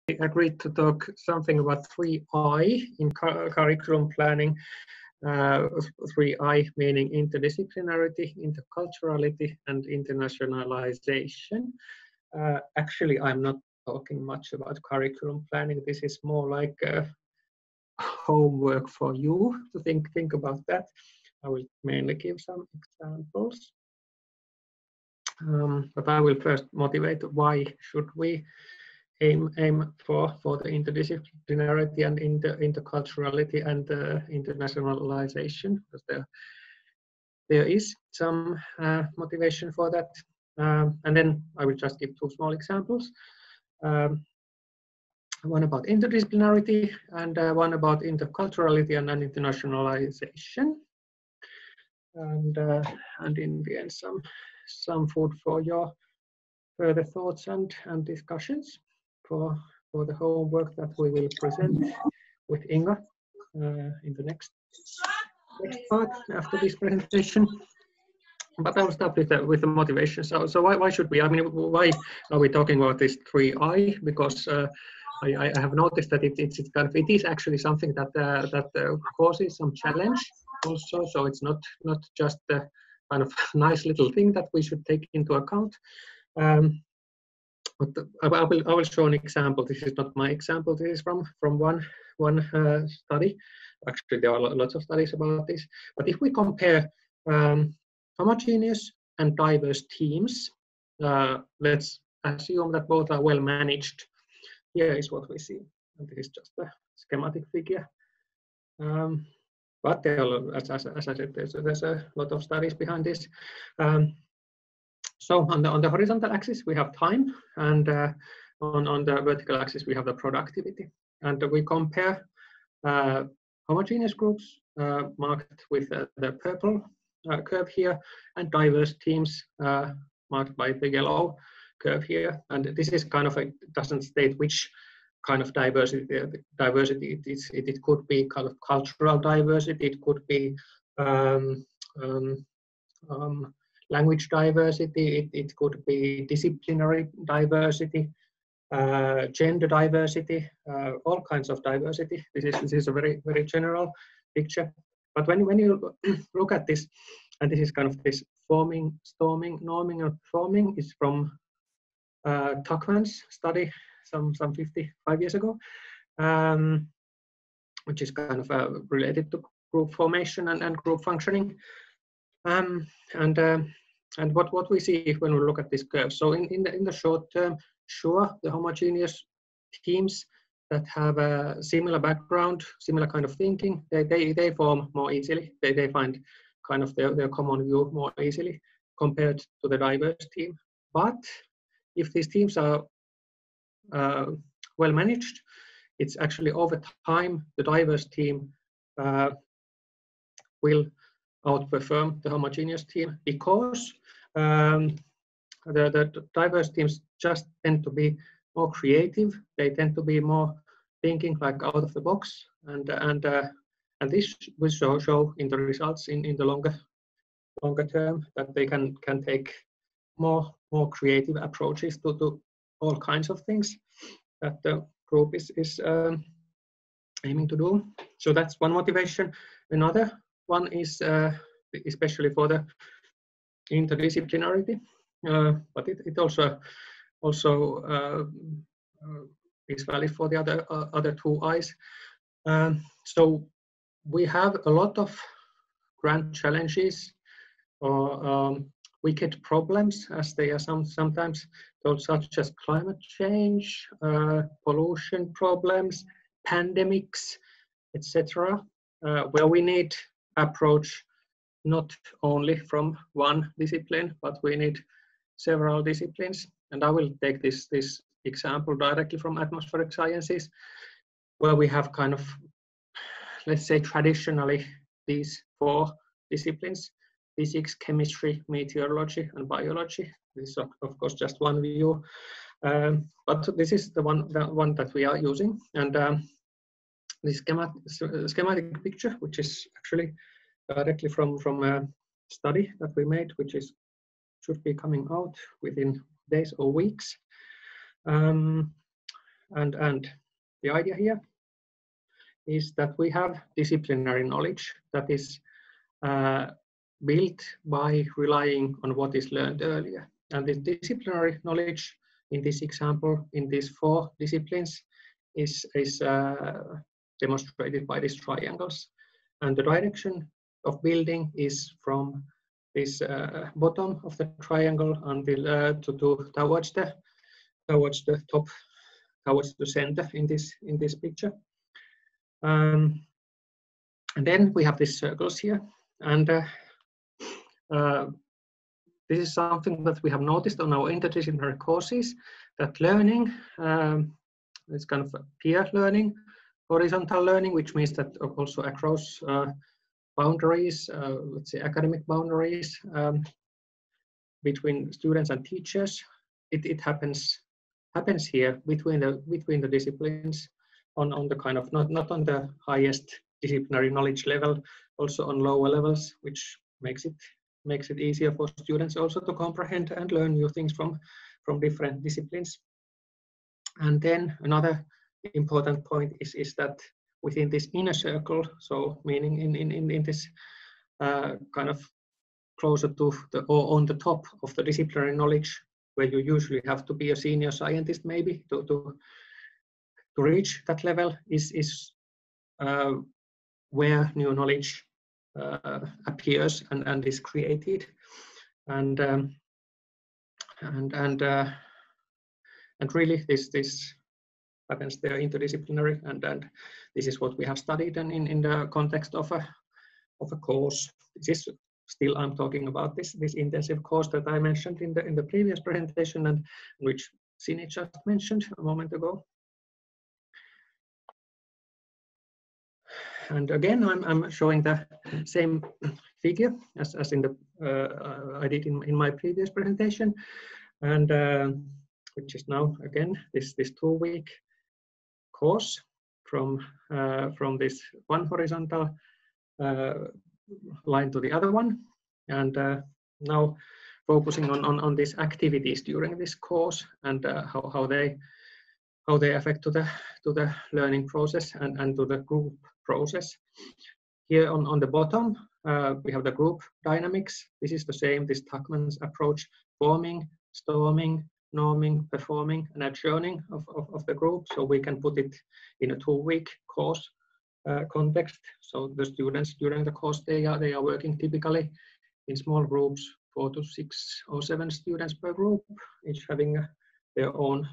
agreed to talk something about 3I in curriculum planning. 3I meaning interdisciplinarity, interculturality, and internationalization. Actually, I'm not talking much about curriculum planning. This is more like homework for you to think about that. I will mainly give some examples. But I will first motivate why should we aim for the interdisciplinarity and interculturality and internationalization, because there is some motivation for that. And then I will just give two small examples. One about interdisciplinarity and one about interculturality and internationalization. And in the end, some food for your further thoughts and discussions for the homework that we will present with Inga in the next part after this presentation. But I'll start with the motivation. So why should we? I mean, why are we talking about this 3I? Because I have noticed that it is actually something that causes some challenge also. So it's not just a kind of nice little thing that we should take into account. But I will show an example. This is not my example. This is from one study. Actually, there are lots of studies about this. But if we compare homogeneous and diverse teams, let's assume that both are well managed. Here is what we see. And this is just a schematic figure. But there are, as I said, there's a lot of studies behind this. So on the horizontal axis, we have time, and on the vertical axis, we have the productivity. And we compare homogeneous groups marked with the purple curve here, and diverse teams marked by the yellow curve here. And this is kind of doesn't state which kind of diversity it is. It could be kind of cultural diversity. It could be language diversity. It could be disciplinary diversity, gender diversity, all kinds of diversity. This is a very general picture. But when you look at this, and this is kind of this norming and forming is from Tuckman's study some 55 years ago, which is kind of related to group formation and group functioning. And what we see when we look at this curve. So in the short term, sure, the homogeneous teams that have a similar background, similar kind of thinking, they form more easily. They find kind of their common view more easily compared to the diverse team. But if these teams are well managed, it's actually over time the diverse team will outperform the homogeneous team, because the diverse teams just tend to be more creative. They tend to be more thinking like out of the box, and this will show in the results in the longer term, that they can take more creative approaches to all kinds of things that the group is aiming to do. So that's one motivation. Another one is especially for the interdisciplinarity, but it also is valid for the other two I's. So we have a lot of grand challenges or wicked problems, as they are sometimes told, such as climate change, pollution problems, pandemics, etc., where we need approach not only from one discipline, but we need several disciplines. And I will take this example directly from atmospheric sciences, where we have kind of, let's say, traditionally these four disciplines: physics, chemistry, meteorology, and biology. This is of course just one view, but this is the one that we are using. And this schematic picture, which is actually directly from a study that we made, which should be coming out within days or weeks. And the idea here is that we have disciplinary knowledge that is built by relying on what is learned earlier. And the disciplinary knowledge in this example, in these 4 disciplines, is demonstrated by these triangles. And the direction of building is from this bottom of the triangle until towards the top, towards the center in this picture. And then we have these circles here, and this is something that we have noticed on our interdisciplinary courses, that learning is kind of peer learning, horizontal learning, which means that also across boundaries, let's say academic boundaries, between students and teachers, it happens here between the disciplines, on the kind of not on the highest disciplinary knowledge level, also on lower levels, which makes it easier for students also to comprehend and learn new things from different disciplines. And then another important point is that within this inner circle, so meaning in this kind of closer to or on the top of the disciplinary knowledge, where you usually have to be a senior scientist maybe to reach that level, is where new knowledge appears and is created, and really this happens there interdisciplinary, and this is what we have studied in the context of a course. This is still, I'm talking about this intensive course that I mentioned in the previous presentation, and which Sini just mentioned a moment ago. And again, I'm showing the same figure as in the I did in my previous presentation, and which is now again this 2-week course from this one horizontal line to the other one, and now focusing on these activities during this course, and how they affect to the learning process and to the group process. Here on the bottom, we have the group dynamics. This is the same, this Tuckman's approach: forming, storming, norming, performing, and adjourning of the group. So we can put it in a 2-week course context. So the students during the course, they are working typically in small groups, 4 to 6 or 7 students per group, each having their own,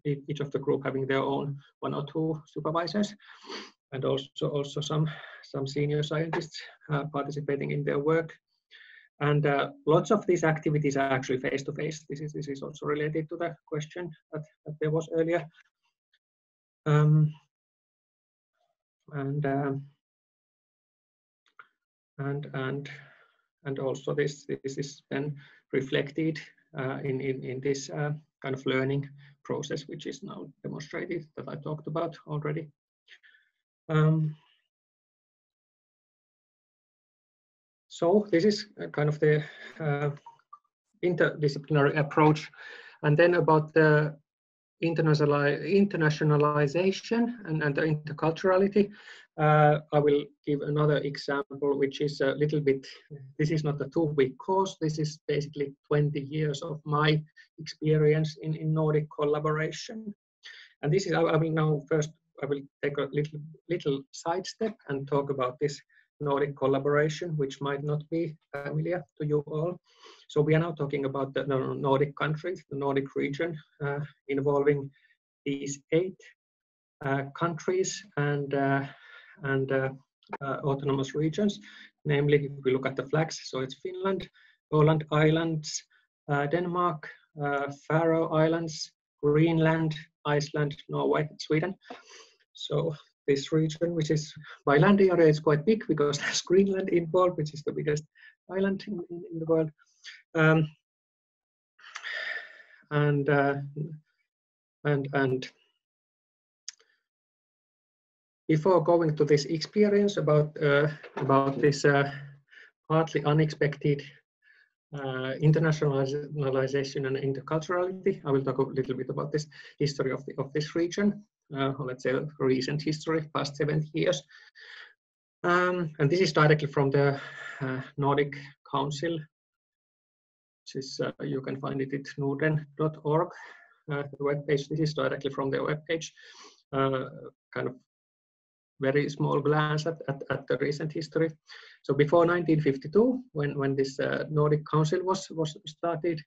each of the group having their own 1 or 2 supervisors, and also some senior scientists participating in their work. And lots of these activities are actually face-to-face. This is also related to the question that there was earlier. And also this is then reflected in this kind of learning process, which is now demonstrated, that I talked about already. So this is kind of the interdisciplinary approach. And then about the internationalization and the interculturality, I will give another example, which is a little bit, this is not a 2-week course, this is basically 20 years of my experience in Nordic collaboration. And this is, I will now first, I will take a little sidestep and talk about this Nordic collaboration, which might not be familiar to you all. So we are now talking about the Nordic countries, the Nordic region, involving these 8 countries and autonomous regions. Namely, if we look at the flags, so it's Finland, Åland Islands, Denmark, Faroe Islands, Greenland, Iceland, Norway, Sweden. So this region, which is by land area, is quite big because there's Greenland involved, which is the biggest island in the world. And before going to this experience about this partly unexpected internationalization and interculturality. I will talk a little bit about this history of this region, let's say recent history, past 70 years. And this is directly from the Nordic Council, which is, you can find it at norden.org, the webpage. This is directly from their webpage, kind of very small glance at the recent history. So before 1952, when this Nordic Council was started,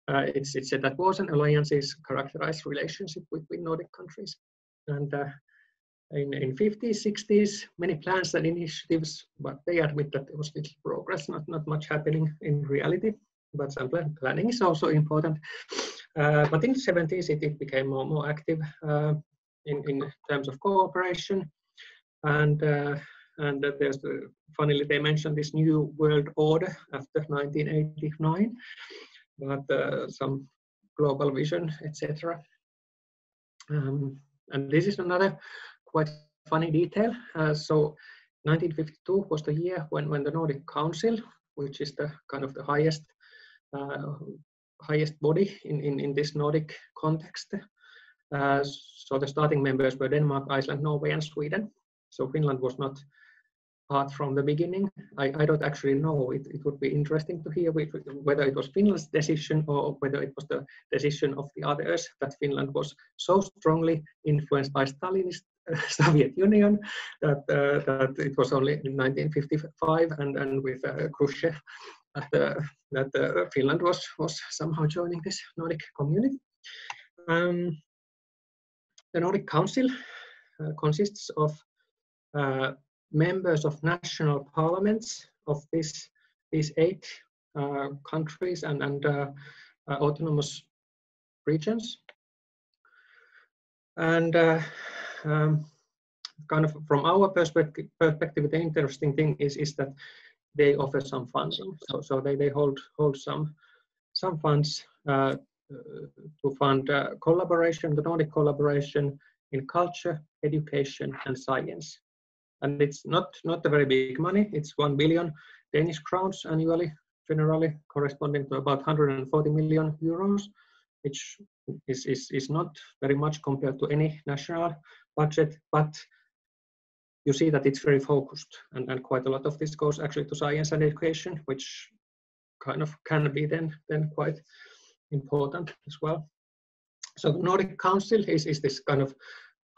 it said that wars and alliances characterized relationship between Nordic countries. And in 50s, 60s, many plans and initiatives, but they admit that there was little progress, not much happening in reality, but some planning is also important. But in the 70s, it became more active in terms of cooperation. And there's funnily they mentioned this new world order after 1989, but some global vision, etc. And this is another quite funny detail. So 1952 was the year when the Nordic Council, which is the kind of the highest body in this Nordic context. So the starting members were Denmark, Iceland, Norway, and Sweden. So Finland was not part from the beginning. I don't actually know. It would be interesting to hear whether it was Finland's decision or whether it was the decision of the others that Finland was so strongly influenced by Stalinist Soviet Union that it was only in 1955 and with Khrushchev that Finland was somehow joining this Nordic community. The Nordic Council consists of members of national parliaments of these 8 countries and autonomous regions. And kind of from our perspective, the interesting thing is that they offer some funding. So they hold some funds to fund collaboration, the Nordic collaboration in culture, education, and science. And it's not a very big money. It's 1 billion Danish crowns annually, generally corresponding to about 140 million euros, which is not very much compared to any national budget, but you see that it's very focused, and quite a lot of this goes actually to science and education, which kind of can be then quite important as well. So the Nordic Council is this kind of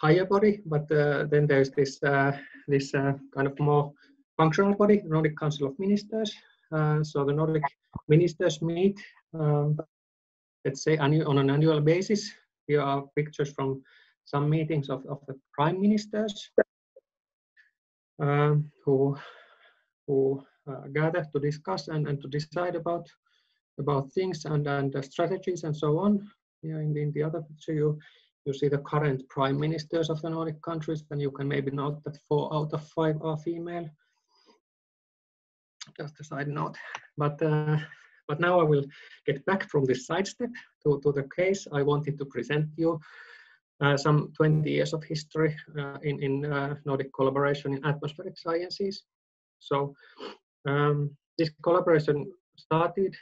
higher body, but then there's this kind of more functional body, the Nordic Council of Ministers. So the Nordic ministers meet, let's say, on an annual basis. Here are pictures from some meetings of the prime ministers who gather to discuss and to decide about things and strategies and so on. Here in the other picture, you see the current prime ministers of the Nordic countries, and you can maybe note that 4 out of 5 are female. Just a side note. But now I will get back from this sidestep to the case. I wanted to present you some 20 years of history in Nordic collaboration in atmospheric sciences. So this collaboration started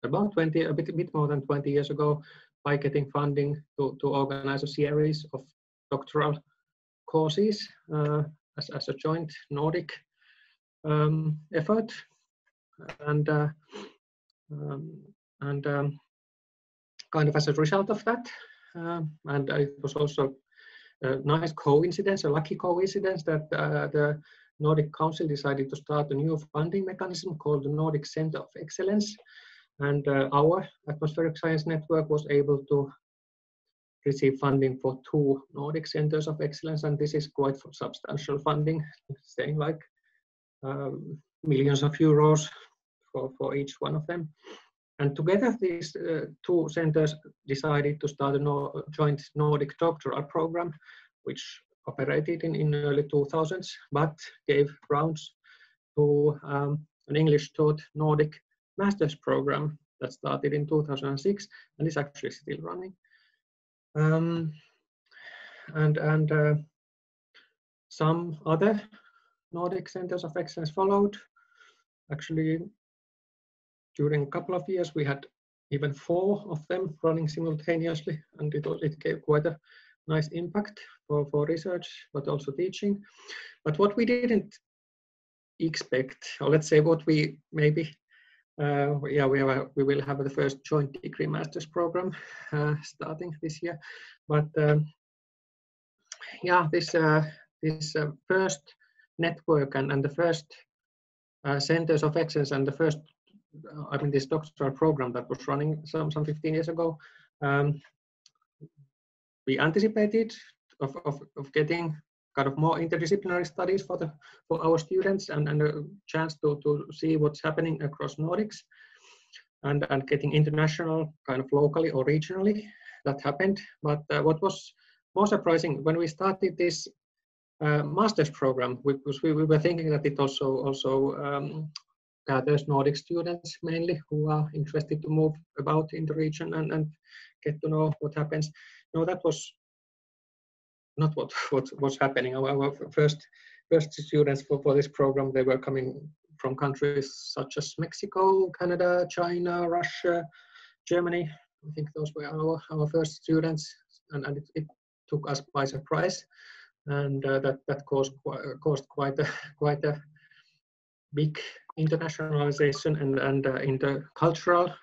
about a bit more than 20 years ago by getting funding to organize a series of doctoral courses as a joint Nordic effort, and kind of as a result of that, and it was also a nice coincidence, a lucky coincidence, that the Nordic Council decided to start a new funding mechanism called the Nordic Center of Excellence. And our atmospheric science network was able to receive funding for 2 Nordic centers of excellence, and this is quite substantial funding, saying like millions of euros for each one of them. And together, these 2 centers decided to start a joint Nordic doctoral program, which operated in early 2000s, but gave grounds to an English-taught Nordic master's program that started in 2006 and is actually still running. And some other Nordic centers of excellence followed. Actually, during a couple of years, we had even 4 of them running simultaneously, and it gave quite a nice impact for research, but also teaching. But what we didn't expect, or let's say what we maybe, we will have the first joint degree master's program starting this year. But yeah, this first network and the first centers of excellence and the first, I mean, this doctoral program that was running some 15 years ago, we anticipated of getting kind of more interdisciplinary studies for our students and a chance to see what's happening across Nordics and getting international kind of locally or regionally. That happened. But what was more surprising when we started this master's program, because we were thinking that it also gathers Nordic students mainly who are interested to move about in the region and get to know what happens. No, that was not what was happening. Our first students for this program, they were coming from countries such as Mexico, Canada, China, Russia, Germany. I think those were our first students, and it took us by surprise, and that caused quite a big internationalization and intercultural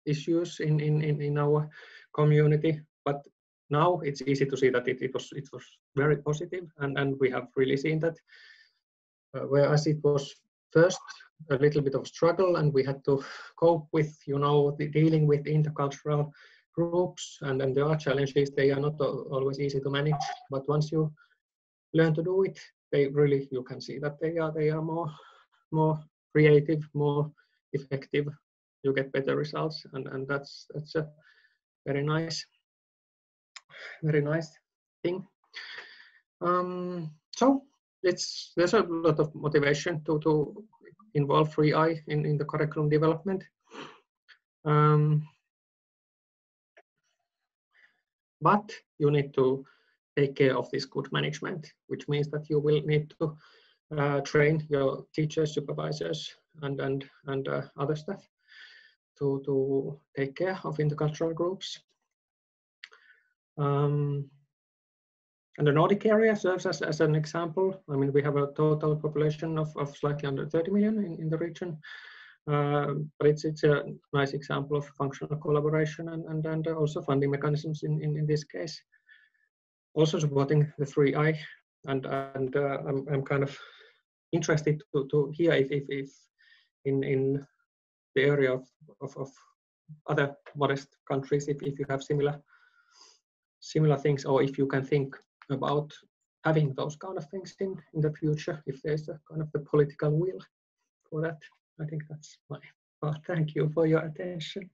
issues in our community. But now it's easy to see that it was very positive, and we have really seen that. Whereas it was first a little bit of struggle, and we had to cope with, dealing with intercultural groups, and there are challenges. They are not always easy to manage, but once you learn to do it, you can see that they are more creative, more effective. You get better results, and that's a very nice thing. So there's a lot of motivation to involve 3i in the curriculum development. But you need to take care of this good management, which means that you will need to train your teachers, supervisors, and other staff to take care of intercultural groups. And the Nordic area serves as an example. I mean, we have a total population of slightly under 30 million in the region, but it's a nice example of functional collaboration and also funding mechanisms in this case. Also supporting the 3i, and I'm kind of interested to hear if in the area of other modest countries, if you have similar things, or if you can think about having those kind of things in the future, if there's a kind of the political will for that. I think that's my part. Thank you for your attention.